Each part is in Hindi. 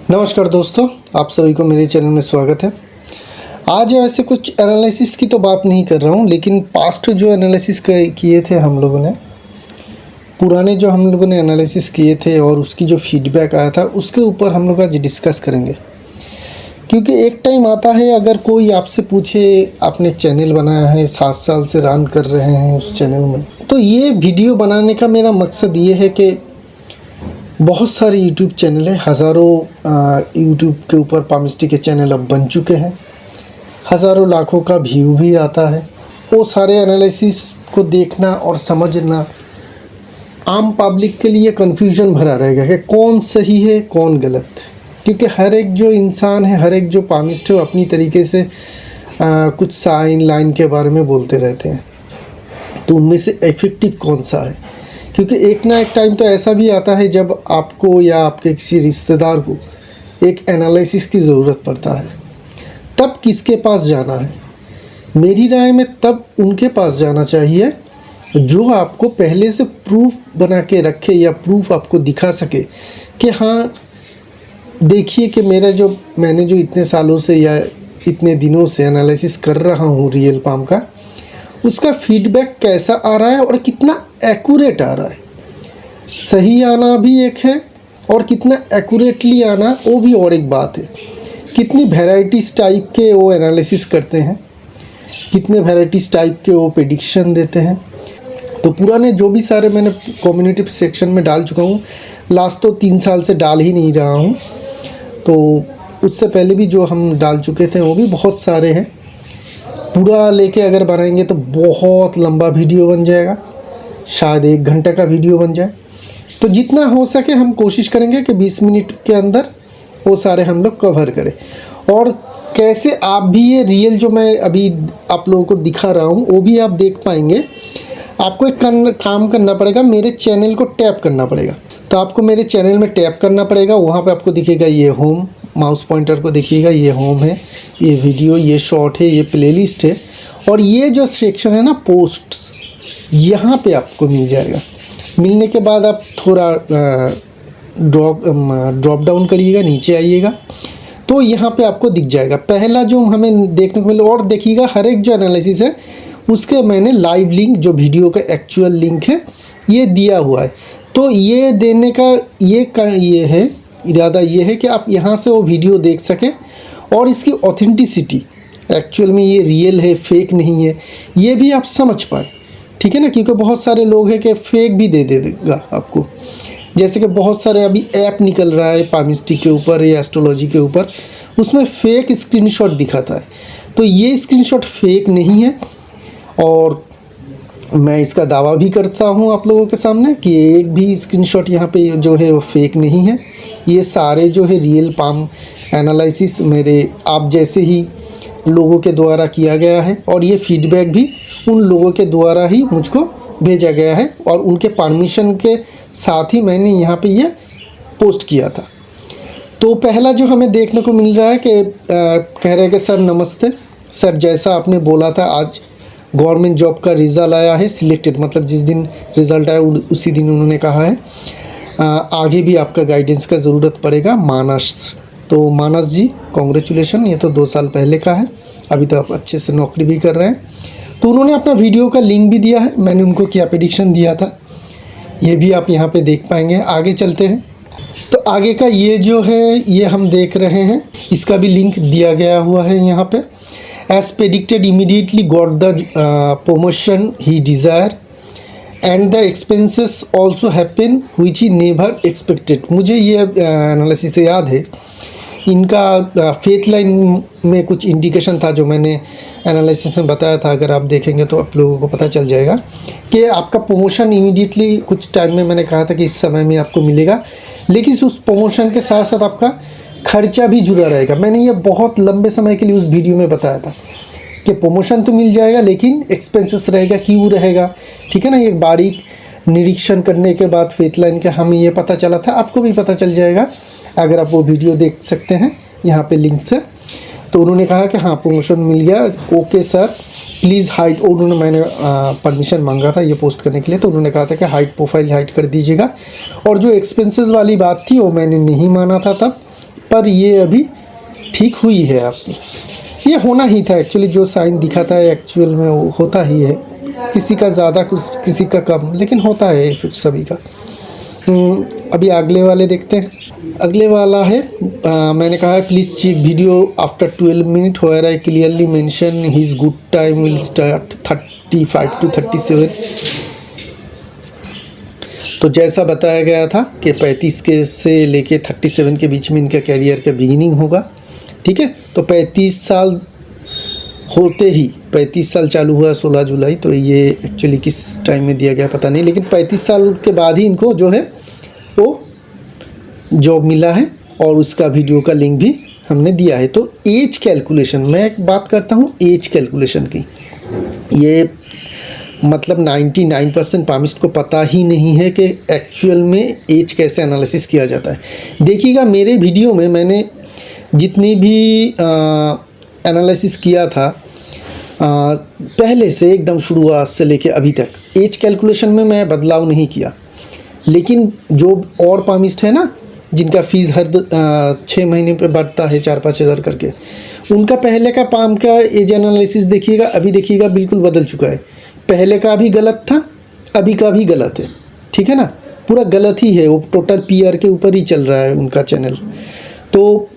नमस्कार दोस्तों, आप सभी को मेरे चैनल में स्वागत है। आज ऐसे कुछ एनालिसिस की तो बात नहीं कर रहा हूँ, लेकिन पास्ट जो एनालिसिस किए थे हम लोगों ने, पुराने जो हम लोगों ने एनालिसिस किए थे और उसकी जो फीडबैक आया था उसके ऊपर हम लोग आज डिस्कस करेंगे। क्योंकि एक टाइम आता है, अगर कोई आपसे पूछे आपने चैनल बनाया है, 7 साल से रन कर रहे हैं उस चैनल में, तो ये वीडियो बनाने का मेरा मकसद ये है कि बहुत सारे यूट्यूब चैनल हैं, हज़ारों यूट्यूब के ऊपर पामिस्ट्री के चैनल अब बन चुके हैं, हज़ारों लाखों का व्यू भी आता है। वो सारे एनालिसिस को देखना और समझना आम पब्लिक के लिए कन्फ्यूजन भरा रहेगा कि कौन सही है कौन गलत। क्योंकि हर एक जो इंसान है, हर एक जो पामिस्ट है, वो अपनी तरीके से कुछ साइन लाइन के बारे में बोलते रहते हैं। तो उनमें से इफ़ेक्टिव कौन सा है? क्योंकि एक ना एक टाइम तो ऐसा भी आता है जब आपको या आपके किसी रिश्तेदार को एक एनालिसिस की ज़रूरत पड़ता है, तब किसके पास जाना है? मेरी राय में तब उनके पास जाना चाहिए जो आपको पहले से प्रूफ बना के रखे या प्रूफ आपको दिखा सके कि हाँ देखिए कि मैंने जो इतने सालों से या इतने दिनों से एनालिसिस कर रहा हूँ रियल पाम का, उसका फीडबैक कैसा आ रहा है और कितना एक्यूरेट आ रहा है। सही आना भी एक है और कितना एक्यूरेटली आना वो भी और एक बात है। कितनी वैराइटीज़ टाइप के वो एनालिसिस करते हैं, कितने वैराइटीज़ टाइप के वो प्रेडिक्शन देते हैं। तो पुराने जो भी सारे मैंने कम्युनिटी सेक्शन में डाल चुका हूँ, लास्ट तो 3 साल से डाल ही नहीं रहा हूँ, तो उससे पहले भी जो हम डाल चुके थे वो भी बहुत सारे हैं। पूरा लेके अगर बनाएंगे तो बहुत लंबा वीडियो बन जाएगा, शायद 1 घंटे का वीडियो बन जाए। तो जितना हो सके हम कोशिश करेंगे कि 20 मिनट के अंदर वो सारे हम लोग कवर करें। और कैसे आप भी ये रियल जो मैं अभी आप लोगों को दिखा रहा हूँ वो भी आप देख पाएंगे। आपको एक काम करना पड़ेगा, मेरे चैनल को टैप करना पड़ेगा। तो आपको मेरे चैनल में टैप करना पड़ेगा, वहाँ पे आपको दिखेगा ये होम, माउस पॉइंटर को देखिएगा, ये होम है, ये वीडियो, ये शॉर्ट है, ये प्लेलिस्ट है, और ये जो सेक्शन है ना पोस्ट्स, यहाँ पे आपको मिल जाएगा। मिलने के बाद आप थोड़ा ड्रॉप डाउन करिएगा, नीचे आइएगा तो यहाँ पे आपको दिख जाएगा पहला जो हमें देखने को मिले। और देखिएगा हर एक जो एनालिसिस है उसके मैंने लाइव लिंक, जो वीडियो का एक्चुअल लिंक है, ये दिया हुआ है। तो ये देने का ये है, इरादा ये है कि आप यहाँ से वो वीडियो देख सकें और इसकी ऑथेंटिसिटी, एक्चुअल में ये रियल है फेक नहीं है, ये भी आप समझ पाए। ठीक है ना? क्योंकि बहुत सारे लोग हैं कि फेक भी दे देगा आपको। जैसे कि बहुत सारे अभी ऐप निकल रहा है पामिस्ट्री के ऊपर या एस्ट्रोलॉजी के ऊपर, उसमें फ़ेक स्क्रीनशॉट दिखाता है। तो ये स्क्रीनशॉट फेक नहीं है, और मैं इसका दावा भी करता हूँ आप लोगों के सामने कि एक भी स्क्रीनशॉट यहाँ पे जो है वो फेक नहीं है। ये सारे जो है रियल पाम एनालिसिस मेरे आप जैसे ही लोगों के द्वारा किया गया है, और ये फीडबैक भी उन लोगों के द्वारा ही मुझको भेजा गया है, और उनके परमिशन के साथ ही मैंने यहाँ पे ये पोस्ट किया था। तो पहला जो हमें देखने को मिल रहा है कि कह रहे हैं कि सर नमस्ते सर, जैसा आपने बोला था आज गवर्नमेंट जॉब का रिज़ल्ट आया है सिलेक्टेड, मतलब जिस दिन रिज़ल्ट आया उसी दिन उन्होंने कहा है आगे भी आपका गाइडेंस का ज़रूरत पड़ेगा मानस। तो मानस जी कॉन्ग्रेचुलेशन, ये तो 2 साल पहले का है, अभी तो आप अच्छे से नौकरी भी कर रहे हैं। तो उन्होंने अपना वीडियो का लिंक भी दिया है, मैंने उनको क्या प्रेडिक्शन दिया था ये भी आप यहाँ पे देख पाएंगे। आगे चलते हैं। तो आगे का ये जो है ये हम देख रहे हैं, इसका भी लिंक दिया गया हुआ है यहाँ पे। As predicted, immediately got the promotion he desired, and the expenses also happen which he never expected। मुझे ये एनालिसिस से याद है, इनका फेथ लाइन में कुछ इंडिकेशन था जो मैंने एनालिसिस में बताया था। अगर आप देखेंगे तो आप लोगों को पता चल जाएगा कि आपका प्रमोशन इमीडिएटली कुछ टाइम में, मैंने कहा था कि इस समय में आपको मिलेगा, लेकिन उस प्रमोशन के साथ साथ आपका खर्चा भी जुड़ा रहेगा। मैंने ये बहुत लंबे समय के लिए उस वीडियो में बताया था कि प्रमोशन तो मिल जाएगा लेकिन एक्सपेंसेस रहेगा, क्यों रहेगा। ठीक है ना? ये बारीक निरीक्षण करने के बाद फेथ लाइन का हमें ये पता चला था, आपको भी पता चल जाएगा अगर आप वो वीडियो देख सकते हैं यहाँ पे लिंक से। तो उन्होंने कहा कि हाँ प्रमोशन मिल गया, ओके सर प्लीज़ हाइट, और उन्होंने मैंने परमिशन मांगा था ये पोस्ट करने के लिए, तो उन्होंने कहा था कि हाइट प्रोफाइल हाइट कर दीजिएगा। और जो एक्सपेंसेस वाली बात थी वो मैंने नहीं माना था तब, पर ये अभी ठीक हुई है आपकी। ये होना ही था एक्चुअली, जो साइन दिखाता है एक्चुअल में वो होता ही है, किसी का ज़्यादा कुछ किसी का कम, लेकिन होता है इफेक्ट सभी का। अभी अगले वाले देखते हैं। अगले वाला है मैंने कहा है please check video after 12 minute where I clearly mention his good time will start 35 to 37। तो जैसा बताया गया था कि 35 के से लेके 37 के बीच में इनका कैरियर का बिगिनिंग होगा, ठीक है। तो 35 साल होते ही 35 साल चालू हुआ 16 जुलाई, तो ये एक्चुअली किस टाइम में दिया गया पता नहीं, लेकिन 35 साल के बाद ही इनको जो है वो जॉब मिला है और उसका वीडियो का लिंक भी हमने दिया है। तो एज कैलकुलेशन, मैं एक बात करता हूँ एज कैलकुलेशन की, ये मतलब 99% पामिस्ट को पता ही नहीं है कि एक्चुअल में एज कैसे एनालिसिस किया जाता है। देखिएगा मेरे वीडियो में मैंने जितनी भी एनालिसिस किया था पहले से एकदम शुरुआत से लेके अभी तक, एज कैलकुलेशन में मैं बदलाव नहीं किया। लेकिन जो और पामिस्ट है ना, जिनका फ़ीस हर 6 महीने पे बढ़ता है 4-5 हज़ार करके, उनका पहले का पाम का एज एनालिसिस देखिएगा, अभी देखिएगा बिल्कुल बदल चुका है। पहले का भी गलत था, अभी का भी गलत है, ठीक है ना, पूरा गलत ही है। वो टोटल पीआर के ऊपर ही चल रहा है उनका चैनल, तो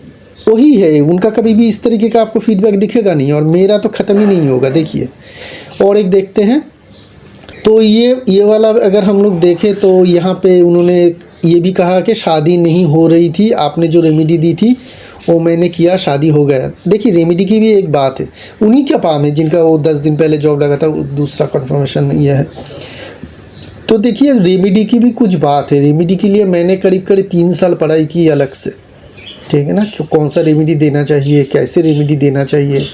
वही है उनका। कभी भी इस तरीके का आपको फीडबैक दिखेगा नहीं, और मेरा तो ख़त्म ही नहीं होगा। देखिए और एक देखते हैं। तो ये वाला अगर हम लोग देखें तो यहाँ पे उन्होंने ये भी कहा कि शादी नहीं हो रही थी, आपने जो रेमेडी दी थी वो मैंने किया, शादी हो गया। देखिए रेमेडी की भी एक बात है, उन्हीं का काम है जिनका वो 10 दिन पहले जॉब लगा था, दूसरा कन्फर्मेशन ये है। तो देखिए रेमेडी की भी कुछ बात है। रेमेडी के लिए मैंने करीब 3 साल पढ़ाई की अलग से, ठीक है ना, कौन सा रेमेडी देना चाहिए, कैसे रेमेडी देना चाहिए।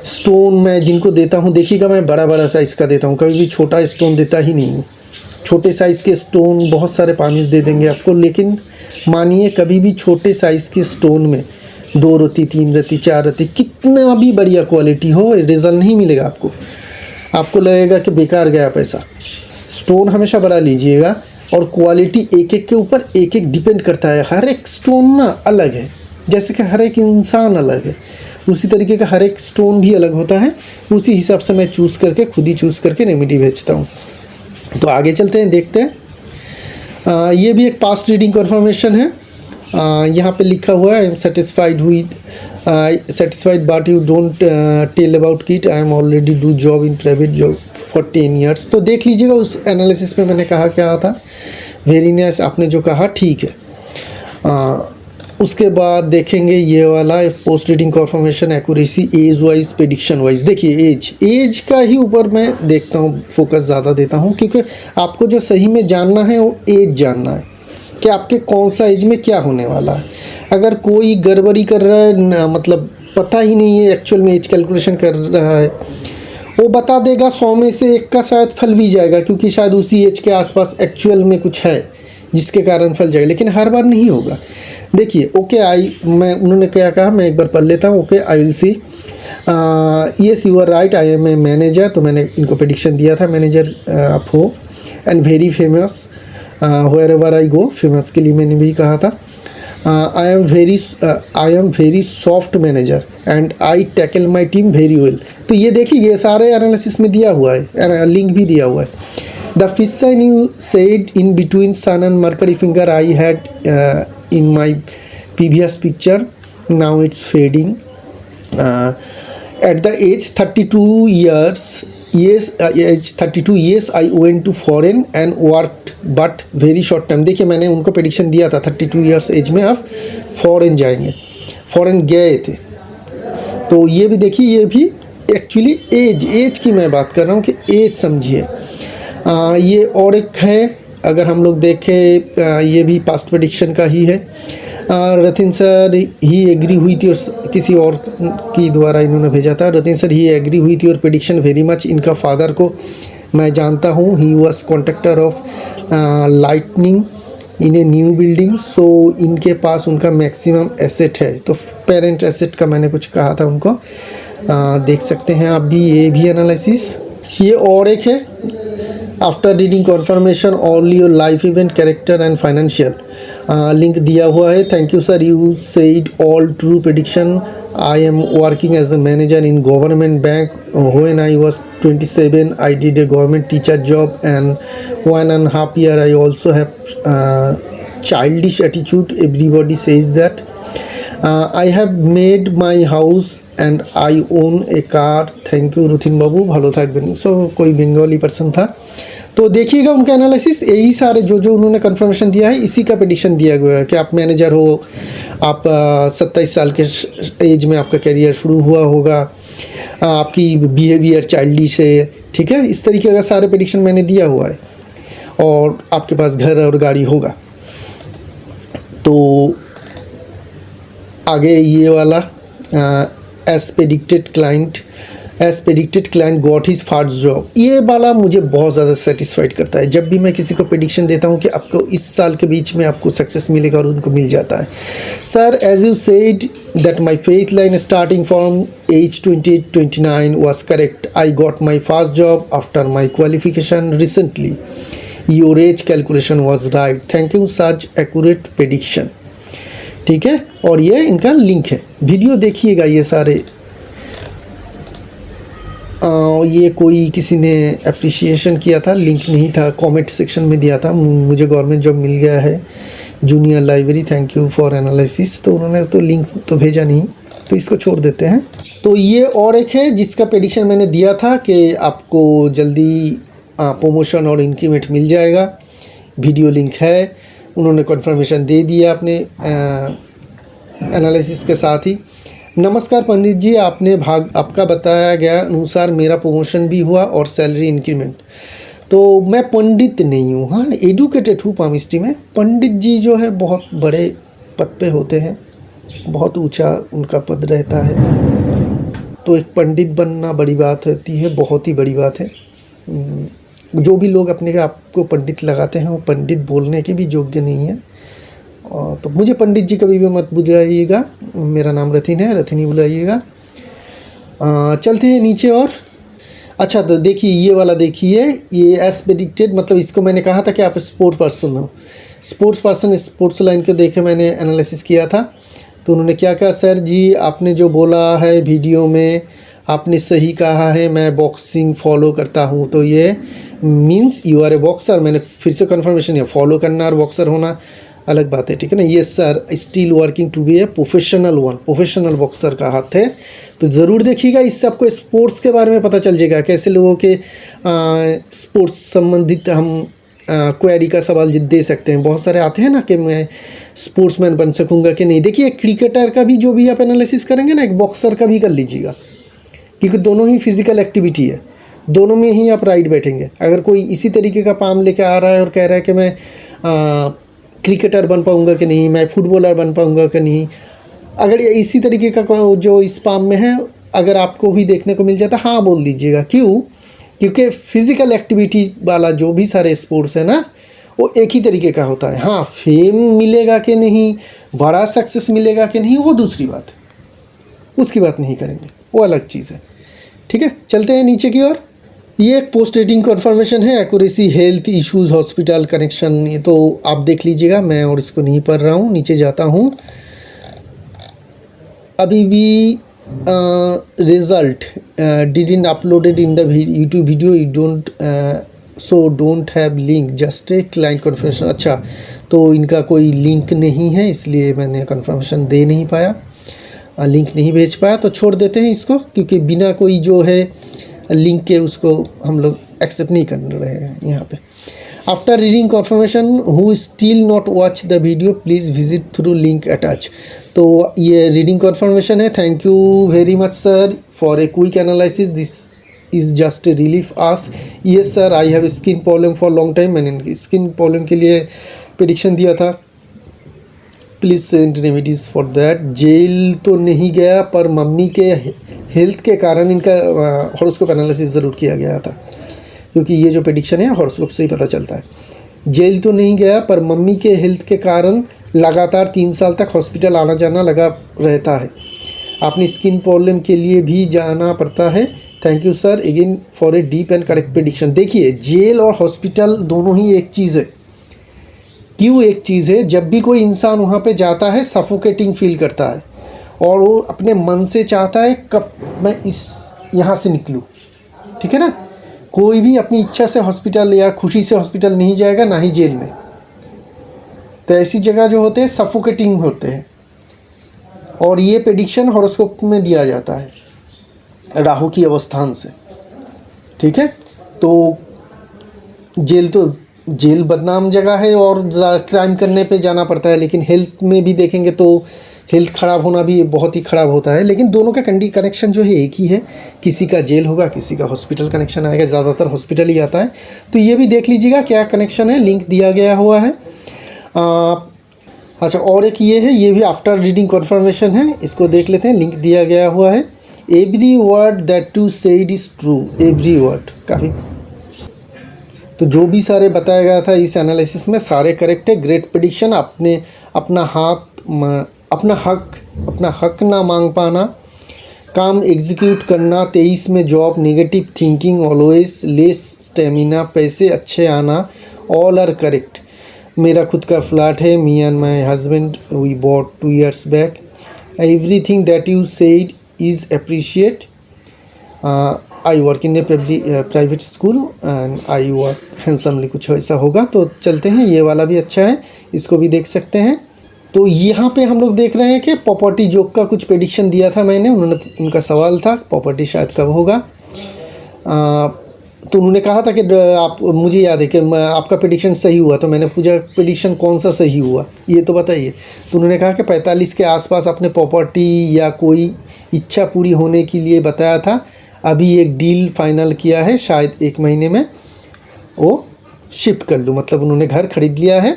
स्टोन मैं जिनको देता हूँ, देखिएगा मैं बड़ा साइज़ का देता हूँ, कभी भी छोटा स्टोन देता ही नहीं हूँ। छोटे साइज़ के स्टोन बहुत सारे पामिस्ट दे देंगे आपको, लेकिन मानिए कभी भी छोटे साइज़ के स्टोन में 2 रत्ती 3 रत्ती 4 रत्ती कितना भी बढ़िया क्वालिटी हो, रिजल्ट नहीं मिलेगा आपको। आपको लगेगा कि बेकार गया पैसा। स्टोन हमेशा बड़ा लीजिएगा, और क्वालिटी एक एक के ऊपर एक एक डिपेंड करता है। हर एक स्टोन ना अलग है, जैसे कि हर एक इंसान अलग है, उसी तरीके का हर एक स्टोन भी अलग होता है। उसी हिसाब से मैं चूज़ करके खुद ही चूज़ करके रेमेडी बेचता हूँ। तो आगे चलते हैं, देखते हैं। ये भी एक पास्ट रीडिंग कन्फर्मेशन है। यहाँ पे लिखा हुआ है I am satisfied but you don't tell about kit, I am already do job in private job for 10 years. तो देख लीजिएगा उस एनालिसिस में मैंने कहा क्या था। वेरी नाइस, आपने जो कहा ठीक है। उसके बाद देखेंगे ये वाला post reading confirmation accuracy age wise prediction wise. देखिए एज का ही ऊपर मैं देखता हूँ, फोकस ज़्यादा देता हूँ, क्योंकि आपको जो सही में जानना है वो एज जानना है कि आपके कौन सा एज में क्या होने वाला है। अगर कोई गड़बड़ी कर रहा है, मतलब पता ही नहीं है एक्चुअल में एज कैलकुलेशन कर रहा है, वो बता देगा 100 में से 1 का शायद फल भी जाएगा, क्योंकि शायद उसी एज के आसपास एक्चुअल में कुछ है जिसके कारण फल जाएगा, लेकिन हर बार नहीं होगा। देखिए ओके मैं उन्होंने क्या कहा, मैं एक बार पढ़ लेता हूँ। Okay I will see yes you are right, I am a manager. तो मैंने इनको प्रेडिक्शन दिया था, मैनेजर आप हो, and very famous wherever I go. Famous के लिए मैंने भी कहा था। I am very soft manager and I tackle my team very well. तो ये देखिए ये सारे एनालिसिस में दिया हुआ है, लिंक भी दिया हुआ है। The fish sign you said in between Sun and Mercury finger I had in my previous picture. Now it's fading. At the age 32 years, age 32 years I went to foreign and worked, but very short time. देखिए मैंने उनको प्रेडिक्शन दिया था 32 years एज में आप फॉरेन जाएंगे, फॉरेन गए थे। तो ये भी देखिए, ये भी एक्चुअली एज की मैं बात कर रहा हूँ कि एज समझिए। ये और एक है, अगर हम लोग देखें ये भी पास्ट प्रेडिक्शन का ही है। रतिन सर ही एग्री हुई थी, और किसी और की द्वारा इन्होंने भेजा था। रतिन सर ही एग्री हुई थी और प्रेडिक्शन वेरी मच। इनका फादर को मैं जानता हूँ, he was contractor of lightning in a new building. So इनके पास उनका मैक्सिमम एसेट है। तो पेरेंट एसेट का मैंने कुछ कहा था उनको, देख सकते हैं आप भी ये भी एनालिसिस। ये और एक है, after reading confirmation all your life event character and financial link दिया हुआ है। Thank you sir, you said all true prediction. I am working as a manager in government bank. When I was 27 I did a government teacher job, and 1.5 years I also have childish attitude. Everybody says that. I have made my house and I own a car. Thank you Ruthin बाबू, भालो থাকবেন। सो कोई बंगाली पर्सन था, तो देखिएगा उनका एनालिसिस। यही सारे जो जो उन्होंने कंफर्मेशन दिया है इसी का प्रेडिक्शन दिया गया है कि आप मैनेजर हो, आप 27 साल के एज में आपका करियर शुरू हुआ होगा, आपकी बिहेवियर चाइल्डिश है, ठीक है, इस तरीके का सारे प्रेडिक्शन मैंने दिया हुआ है, और आपके पास घर और गाड़ी होगा। तो आगे ये वाला age predicted client got his first job, ये वाला मुझे बहुत ज़्यादा सेटिस्फाइड करता है। जब भी मैं किसी को प्रेडिक्शन देता हूँ कि आपको इस साल के बीच में आपको सक्सेस मिलेगा, और उनको मिल जाता है। Sir, as you said that my faith line starting from age 28-29 was correct. I got my first job after my qualification recently. Your age calculation was right. Thank you such accurate prediction. ठीक है, और ये इनका लिंक है, वीडियो देखिएगा ये सारे। ये कोई किसी ने अप्रिशिएशन किया था, लिंक नहीं था, कमेंट सेक्शन में दिया था, मुझे गवर्नमेंट जॉब मिल गया है, junior library, thank you for analysis. तो उन्होंने तो लिंक तो भेजा नहीं, तो इसको छोड़ देते हैं। तो ये और एक है जिसका प्रेडिक्शन मैंने दिया था कि आपको जल्दी प्रमोशन और इंक्रीमेंट मिल जाएगा, वीडियो लिंक है, उन्होंने कन्फर्मेशन दे दिया अपने एनालिसिस के साथ ही। नमस्कार पंडित जी, आपका बताया गया अनुसार मेरा प्रमोशन भी हुआ और सैलरी इंक्रीमेंट। तो मैं पंडित नहीं हूँ, हाँ एडुकेटेड हूँ पामिस्ट्री में। पंडित जी जो है बहुत बड़े पद पे होते हैं, बहुत ऊंचा उनका पद रहता है, तो एक पंडित बनना बड़ी बात होती है, बहुत ही बड़ी बात है। जो भी लोग अपने आप को पंडित लगाते हैं वो पंडित बोलने के भी योग्य नहीं है। तो मुझे पंडित जी कभी भी मत बुलाइएगा, मेरा नाम रथिन है, रथिनी बुलाइएगा। चलते हैं नीचे और। अच्छा, तो देखिए ये वाला देखिए, ये एज प्रेडिक्टेड, मतलब इसको मैंने कहा था कि आप स्पोर्ट्स पर्सन हो, स्पोर्ट्स लाइन को देखे मैंने एनालिसिस किया था। तो उन्होंने क्या कहा, सर जी आपने जो बोला है वीडियो में आपने सही कहा है, मैं बॉक्सिंग फॉलो करता हूँ, तो ये means you are a boxer. मैंने फिर से कन्फर्मेशन है, फॉलो करना और बॉक्सर होना अलग बात है, ठीक है ना। ये sir still working to be a professional boxer का हाथ है। तो ज़रूर देखिएगा, इससे आपको स्पोर्ट्स के बारे में पता चल जाएगा, कैसे लोगों के स्पोर्ट्स संबंधित हम क्वेरी का सवाल दे सकते हैं। बहुत सारे आते हैं ना कि मैं स्पोर्ट्समैन बन सकूँगा कि नहीं। देखिए क्रिकेटर का भी जो भी आप एनालिसिस करेंगे ना, एक बॉक्सर का भी कर लीजिएगा, क्योंकि दोनों ही फिजिकल एक्टिविटी है, दोनों में ही आप राइट बैठेंगे। अगर कोई इसी तरीके का पाम लेके आ रहा है और कह रहा है कि मैं क्रिकेटर बन पाऊँगा कि नहीं, मैं फुटबॉलर बन पाऊँगा कि नहीं, अगर ये इसी तरीके का जो इस पाम में है अगर आपको भी देखने को मिल जाता, हाँ बोल दीजिएगा। क्यों? क्योंकि फिज़िकल एक्टिविटी वाला जो भी सारे स्पोर्ट्स है ना, वो एक ही तरीके का होता है। हाँ, फेम मिलेगा कि नहीं, बड़ा सक्सेस मिलेगा कि नहीं, वो दूसरी बात है, उसकी बात नहीं करेंगे, वो अलग चीज़ है। ठीक है, चलते हैं नीचे की ओर। ये एक पोस्ट रेटिंग कन्फर्मेशन है, accuracy, health issues, hospital connection, ये तो आप देख लीजिएगा, मैं और इसको नहीं पढ़ रहा हूँ। नीचे जाता हूँ। अभी भी result didn't uploaded in the YouTube video, you don't so don't have link, just a client confirmation. अच्छा, तो इनका कोई लिंक नहीं है, इसलिए मैंने कन्फर्मेशन दे नहीं पाया, लिंक नहीं भेज पाया, तो छोड़ देते हैं इसको, क्योंकि बिना कोई जो है लिंक के उसको हम लोग एक्सेप्ट नहीं कर रहे हैं यहाँ पे। After reading confirmation who still not watch the video please visit through link attach. तो ये रीडिंग कन्फर्मेशन है। Thank you very much sir for a quick analysis, this is just a relief as. Yes sir, I have skin problem for long time, मैंने स्किन प्रॉब्लम के लिए प्रेडिक्शन दिया था, please send remedies for that. Jail तो नहीं गया, पर मम्मी के हेल्थ के कारण इनका हॉरोस्कोप एनालिसिस ज़रूर किया गया था, क्योंकि ये जो प्रेडिक्शन है हॉरोस्कोप से ही पता चलता है। जेल तो नहीं गया, पर मम्मी के हेल्थ के कारण लगातार 3 साल तक हॉस्पिटल आना जाना लगा रहता है। अपनी स्किन प्रॉब्लम के लिए भी जाना पड़ता है। Thank you sir again for a deep and correct prediction. देखिए, जेल और हॉस्पिटल दोनों ही एक चीज़ है। क्यों एक चीज़ है, जब भी कोई इंसान वहाँ पे जाता है सफोकेटिंग फील करता है और वो अपने मन से चाहता है कब मैं यहाँ से निकलूँ, ठीक है ना। कोई भी अपनी इच्छा से हॉस्पिटल या खुशी से हॉस्पिटल नहीं जाएगा, ना ही जेल में। तो ऐसी जगह जो होते हैं सफोकेटिंग होते हैं, और ये प्रेडिक्शन हॉरोस्कोप में दिया जाता है राहु की अवस्थान से, ठीक है। तो जेल बदनाम जगह है और क्राइम करने पे जाना पड़ता है, लेकिन हेल्थ में भी देखेंगे तो हेल्थ ख़राब होना भी बहुत ही ख़राब होता है। लेकिन दोनों का कनेक्शन जो है एक ही है, किसी का जेल होगा, किसी का हॉस्पिटल कनेक्शन आएगा, ज़्यादातर हॉस्पिटल ही आता है। तो ये भी देख लीजिएगा क्या कनेक्शन है, लिंक दिया गया हुआ है। अच्छा, और एक ये है, ये भी आफ्टर रीडिंग कन्फर्मेशन है, इसको देख लेते हैं, लिंक दिया गया हुआ है। Every word that you said is true, every word, काफ़ी तो जो भी सारे बताया गया था इस एनालिसिस में सारे करेक्ट है। ग्रेट प्रेडिक्शन, अपना हक ना मांग पाना, काम एग्जीक्यूट करना, 23 में job, negative thinking always, less stamina, पैसे अच्छे आना, ऑल आर करेक्ट। मेरा खुद का फ्लैट है, me and my husband we bought 2 years back. Everything that you said is appreciate. I work in a private school and I work handsomely, कुछ ऐसा होगा। तो चलते हैं, ये वाला भी अच्छा है, इसको भी देख सकते हैं। तो यहाँ पे हम लोग देख रहे हैं कि प्रॉपर्टी जॉब का कुछ प्रेडिक्शन दिया था मैंने, उनका सवाल था प्रॉपर्टी शायद कब होगा। तो उन्होंने कहा था कि आप, मुझे याद है कि आपका प्रेडिक्शन सही हुआ, तो मैंने पूछा प्रेडिक्शन कौन सा सही हुआ ये तो बताइए। तो उन्होंने कहा कि 45 के आसपास अपने प्रॉपर्टी या कोई इच्छा पूरी होने के लिए बताया था। अभी एक डील फाइनल किया है, शायद 1 महीने में वो शिफ्ट कर लूँ, मतलब उन्होंने घर खरीद लिया है।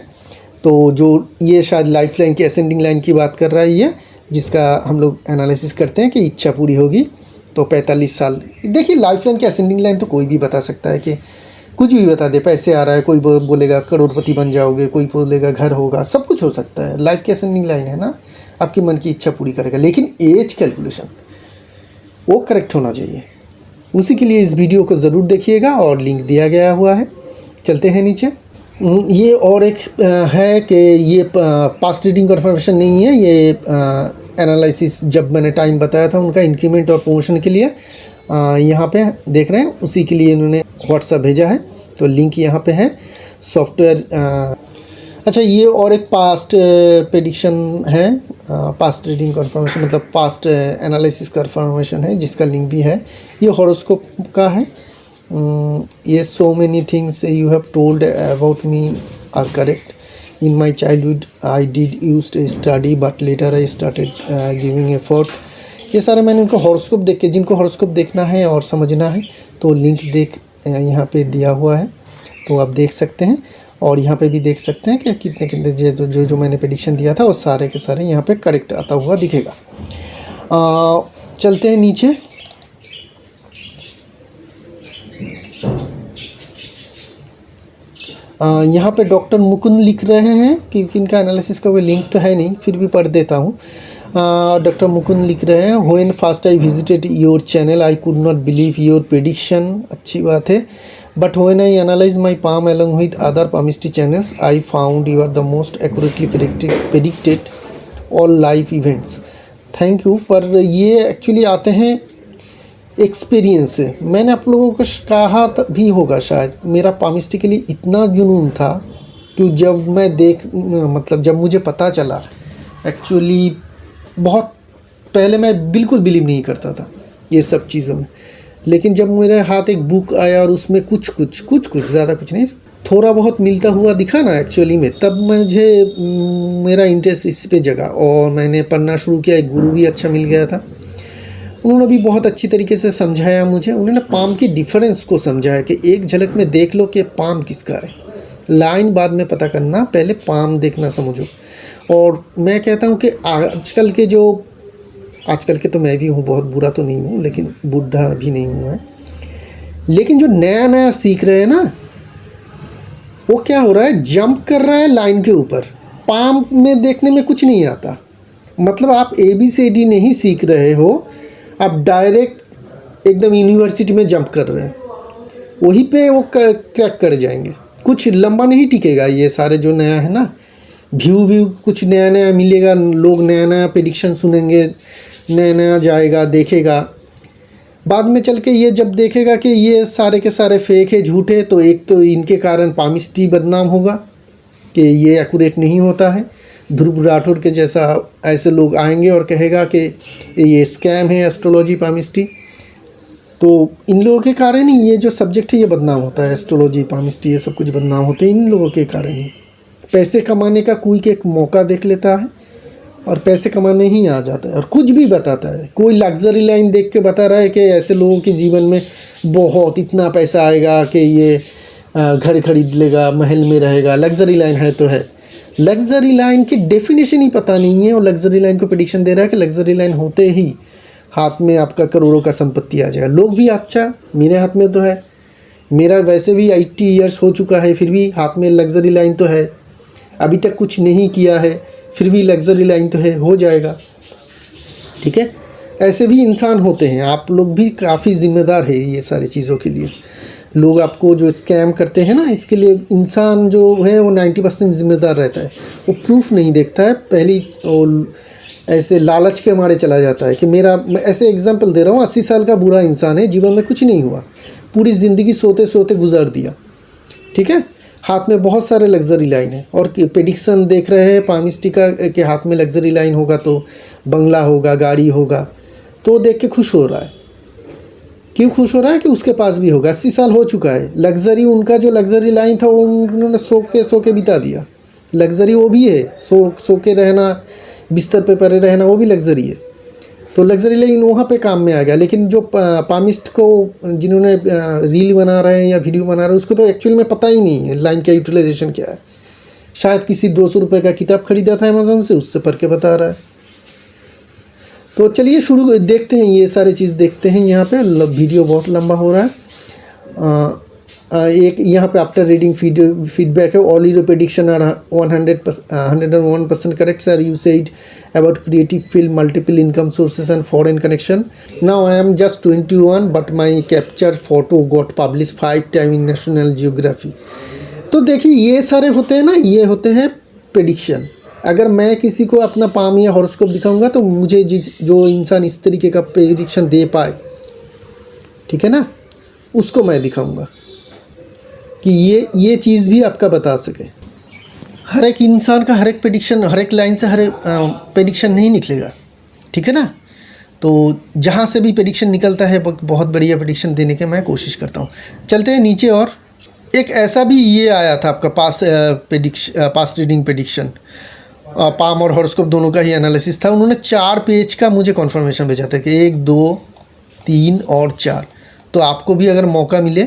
तो जो ये शायद लाइफ लाइन की असेंडिंग लाइन की बात कर रहा है ये, जिसका हम लोग एनालिसिस करते हैं कि इच्छा पूरी होगी तो 45 साल। देखिए लाइफ लाइन की असेंडिंग लाइन तो कोई भी बता सकता है कि कुछ भी बता दे, पैसे आ रहा है, कोई बोलेगा करोड़पति बन जाओगे, कोई बोलेगा घर होगा, सब कुछ हो सकता है। लाइफ की असेंडिंग लाइन है ना, आपकी मन की इच्छा पूरी करेगा, लेकिन एज कैलकुलेशन वो करेक्ट होना चाहिए। उसी के लिए इस वीडियो को ज़रूर देखिएगा और लिंक दिया गया हुआ है। चलते हैं नीचे। ये और एक है कि ये पास्ट रीडिंग कन्फर्मेशन नहीं है, ये एनालिसिस जब मैंने टाइम बताया था उनका इंक्रीमेंट और प्रमोशन के लिए, यहाँ पे देख रहे हैं, उसी के लिए इन्होंने व्हाट्सएप भेजा है। तो लिंक यहाँ पे है सॉफ्टवेयर। अच्छा, ये और एक पास्ट प्रेडिक्शन है, पास्ट रीडिंग कन्फर्मेशन मतलब पास्ट एनालिसिस कन्फर्मेशन है, जिसका लिंक भी है। ये हॉरोस्कोप का है। ये so many things you have told about me are correct. In my childhood I did used a study but later I started giving effort. ये सारे मैंने उनको हॉरोस्कोप देख के, जिनको हॉरोस्कोप देखना है और समझना है तो लिंक यहाँ पे दिया हुआ है, तो आप देख सकते हैं। और यहाँ पे भी देख सकते हैं कि कितने जो मैंने प्रेडिक्शन दिया था वो सारे के सारे यहाँ पे करेक्ट आता हुआ दिखेगा। चलते हैं नीचे। यहाँ पे डॉक्टर मुकुंद लिख रहे हैं, क्योंकि इनका एनालिसिस का कोई लिंक तो है नहीं, फिर भी पढ़ देता हूँ। डॉक्टर मुकुंद लिख रहे हैं, when first I visited your channel I could not believe your prediction. अच्छी बात है। But when I analyze my palm along with other palmistry channels I found you are the most accurately predicted all life events. Thank you. पर ये एक्चुअली आते हैं एक्सपीरियंस से। मैंने आप लोगों को कहा भी होगा शायद, मेरा पामिस्ट्री के लिए इतना जुनून था कि जब मैं जब मुझे पता चला, एक्चुअली बहुत पहले मैं बिल्कुल बिलीव नहीं करता था ये सब चीज़ों में, लेकिन जब मेरे हाथ एक बुक आया और उसमें कुछ ज़्यादा कुछ नहीं, थोड़ा बहुत मिलता हुआ दिखा ना एक्चुअली में, तब मुझे मेरा इंटरेस्ट इस पे जगा और मैंने पढ़ना शुरू किया। एक गुरु भी अच्छा मिल गया था, उन्होंने भी बहुत अच्छी तरीके से समझाया मुझे। उन्होंने पाम की डिफरेंस को समझाया कि एक झलक में देख लो कि पाम किसका है, लाइन बाद में पता करना, पहले पाम देखना समझो। और मैं कहता हूँ कि आजकल के तो मैं भी हूँ, बहुत बुरा तो नहीं हूँ, लेकिन बूढ़ा भी नहीं हूँ मैं, लेकिन जो नया सीख रहे हैं ना, वो क्या हो रहा है, जंप कर रहा है लाइन के ऊपर। पाम में देखने में कुछ नहीं आता, मतलब आप ABCD नहीं सीख रहे हो, आप डायरेक्ट एकदम यूनिवर्सिटी में जंप कर रहे हैं, वहीं पे वो क्रैक कर जाएंगे। कुछ लंबा नहीं टिकेगा ये सारे जो नया है ना, व्यू कुछ नया नया मिलेगा, लोग नया नया प्रेडिक्शन सुनेंगे, नया नया जाएगा देखेगा, बाद में चल के ये जब देखेगा कि ये सारे के सारे फेक है, झूठ है, तो एक तो इनके कारण पामिस्ट्री बदनाम होगा कि ये एक्यूरेट नहीं होता है। ध्रुव राठौर के जैसा ऐसे लोग आएंगे और कहेगा कि ये स्कैम है एस्ट्रोलॉजी पामिस्ट्री, तो इन लोगों के कारण ही ये जो सब्जेक्ट है ये बदनाम होता है। एस्ट्रोलॉजी पामिस्ट्री ये सब कुछ बदनाम होते हैं इन लोगों के कारण ही। पैसे कमाने का कोई के एक मौका देख लेता है और पैसे कमाने ही आ जाता है और कुछ भी बताता है। कोई लग्जरी लाइन देख के बता रहा है कि ऐसे लोगों के जीवन में बहुत इतना पैसा आएगा कि ये घर खरीद लेगा, महल में रहेगा। लग्जरी लाइन है तो है, लग्जरी लाइन की डेफिनेशन ही पता नहीं है और लग्जरी लाइन को प्रेडिक्शन दे रहा है कि लग्जरी लाइन होते ही हाथ में आपका करोड़ों का संपत्ति आ जाएगा। लोग भी अच्छा मेरे हाथ में तो है, मेरा वैसे भी 80 ईयर्स हो चुका है, फिर भी हाथ में लग्जरी लाइन तो है, अभी तक कुछ नहीं किया है फिर भी लग्जरी लाइन तो है, हो जाएगा। ठीक है, ऐसे भी इंसान होते हैं। आप लोग भी काफ़ी ज़िम्मेदार है ये सारी चीज़ों के लिए। लोग आपको जो स्कैम करते हैं ना, इसके लिए इंसान जो है वो 90% ज़िम्मेदार रहता है। वो प्रूफ नहीं देखता है, पहली वो ऐसे लालच के मारे चला जाता है कि मेरा, मैं ऐसे एग्जांपल दे रहा हूँ, 80 साल का बूढ़ा इंसान है, जीवन में कुछ नहीं हुआ, पूरी ज़िंदगी सोते सोते गुजार दिया। ठीक है, हाथ में बहुत सारे लग्जरी लाइन है और प्रेडिक्शन देख रहे हैं पामिस्ट्री का कि हाथ में लग्जरी लाइन होगा तो बंगला होगा, गाड़ी होगा, तो देख के खुश हो रहा है। क्यों खुश हो रहा है कि उसके पास भी होगा। 80 साल हो चुका है, लग्जरी उनका जो लग्जरी लाइन था वो उन्होंने सो के बिता दिया। लग्जरी वो भी है, सो के रहना, बिस्तर पे पड़े रहना, वो भी लग्जरी है। तो लग्जरी लाइन वहाँ पे काम में आ गया। लेकिन जो पामिस्ट को जिन्होंने रील बना रहे हैं या वीडियो बना रहे हैं, उसको तो एक्चुअल में पता ही नहीं है लाइन का यूटिलाइजेशन क्या है। शायद किसी 200 रुपये का किताब खरीदा था अमेज़न से, उससे पढ़ के बता रहा है। तो चलिए शुरू देखते हैं, ये सारी चीज़ देखते हैं। यहाँ पे वीडियो बहुत लंबा हो रहा है। एक यहाँ पे आफ्टर रीडिंग फीडबैक है। All your prediction are 101% correct sir. You said about creative field, multiple income sources and foreign connection. Now I am just 21 but my capture photo got published 5 times in National Geography. तो देखिए ये सारे होते हैं ना, ये होते हैं प्रेडिक्शन। अगर मैं किसी को अपना पाम या हॉरोस्कोप दिखाऊंगा तो मुझे जो इंसान इस तरीके का प्रेडिक्शन दे पाए, ठीक है ना, उसको मैं दिखाऊंगा कि ये चीज़ भी आपका बता सके। हर एक इंसान का हर एक प्रेडिक्शन, हर एक लाइन से हर एक प्रेडिक्शन नहीं निकलेगा। ठीक है ना, तो जहाँ से भी प्रेडिक्शन निकलता है बहुत बढ़िया प्रेडिक्शन देने के मैं कोशिश करता हूँ। चलते हैं नीचे। और एक ऐसा भी ये आया था आपका पास रीडिंग प्रेडिक्शन, पाम और हॉरोस्कोप दोनों का ही एनालिसिस था। उन्होंने 4 पेज का मुझे कॉन्फर्मेशन भेजा था कि 1, 2, 3 और 4। तो आपको भी अगर मौका मिले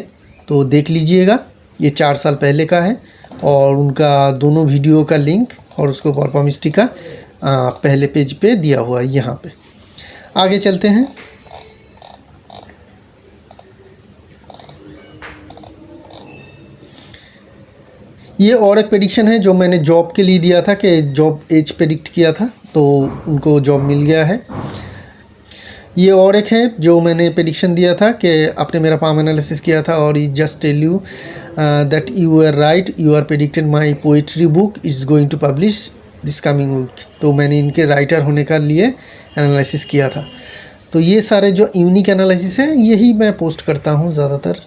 तो देख लीजिएगा। ये 4 साल पहले का है और उनका दोनों वीडियो का लिंक और उसको पामिस्ट्री का पहले पेज पे दिया हुआ है। यहाँ पे आगे चलते हैं। ये और एक प्रेडिक्शन है जो मैंने जॉब के लिए दिया था कि जॉब एज प्रेडिक्ट किया था, तो उनको जॉब मिल गया है। ये और एक है जो मैंने प्रेडिक्शन दिया था कि आपने मेरा पाम एनालिसिस किया था और just tell you that you are right, you are predicted my poetry book is going to publish this coming week. तो मैंने इनके राइटर होने का लिए एनालिसिस किया था। तो ये सारे जो यूनिक एनालिसिस है यही मैं पोस्ट करता हूँ ज़्यादातर।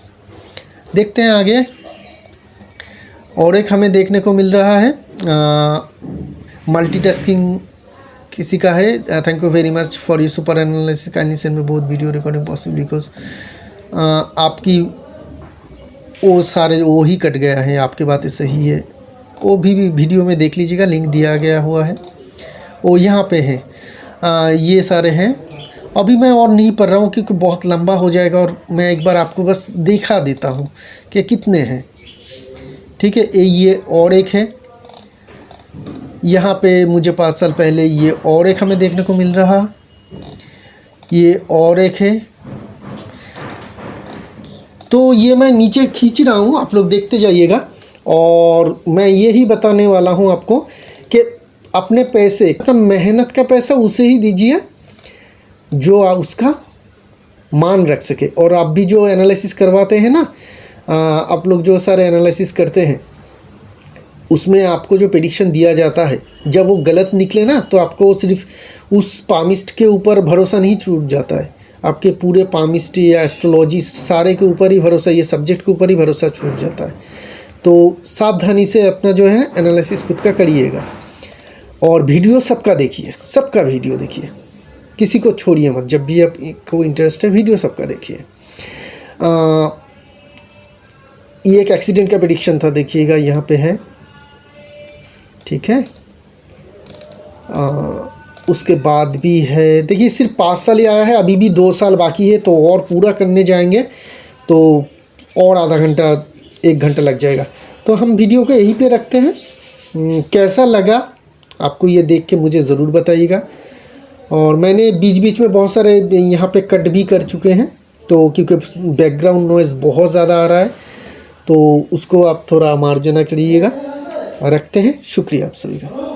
देखते हैं आगे। और एक हमें देखने को मिल रहा है मल्टीटास्किंग किसी का है। Thank you very much for you super analysis, kindly send me both video recording possible because आपकी वो सारे वो ही कट गया है, आपकी बातें सही है। वो भी वीडियो में देख लीजिएगा, लिंक दिया गया हुआ है, वो यहाँ पे है। ये सारे हैं। अभी मैं और नहीं पढ़ रहा हूँ क्योंकि बहुत लंबा हो जाएगा और मैं एक बार आपको बस दिखा देता हूँ कि कितने हैं। ठीक है, ये और एक है यहाँ पे मुझे 5 साल पहले। ये और एक हमें देखने को मिल रहा, ये और एक है। तो ये मैं नीचे खींच रहा हूँ, आप लोग देखते जाइएगा। और मैं यही बताने वाला हूँ आपको कि अपने पैसे, अपना मेहनत का पैसा उसे ही दीजिए जो उसका मान रख सके। और आप भी जो एनालिसिस करवाते हैं ना, आप लोग जो सारे एनालिसिस करते हैं उसमें आपको जो प्रेडिक्शन दिया जाता है, जब वो गलत निकले ना तो आपको सिर्फ उस पामिस्ट के ऊपर भरोसा नहीं छूट जाता है, आपके पूरे पामिस्ट या एस्ट्रोलॉजी सारे के ऊपर ही भरोसा, ये सब्जेक्ट के ऊपर ही भरोसा छूट जाता है। तो सावधानी से अपना जो है एनालिसिस खुद का करिएगा और वीडियो सबका देखिए, सबका वीडियो देखिए, किसी को छोड़िए मत। जब भी आपको इंटरेस्ट है वीडियो सबका देखिए। ये एक एक्सीडेंट का प्रेडिक्शन था, देखिएगा यहाँ पे है, ठीक है। उसके बाद भी है, देखिए सिर्फ 5 साल ही आया है, अभी भी 2 साल बाकी है, तो और पूरा करने जाएंगे तो और आधा घंटा 1 घंटा लग जाएगा। तो हम वीडियो को यहीं पे रखते हैं। कैसा लगा आपको ये देख के मुझे ज़रूर बताइएगा। और मैंने बीच बीच में बहुत सारे यहाँ पे कट भी कर चुके हैं, तो क्योंकि बैकग्राउंड नॉइज़ बहुत ज़्यादा आ रहा है, तो उसको आप थोड़ा मार्जना करिएगा। रखते हैं, शुक्रिया आप सभी का।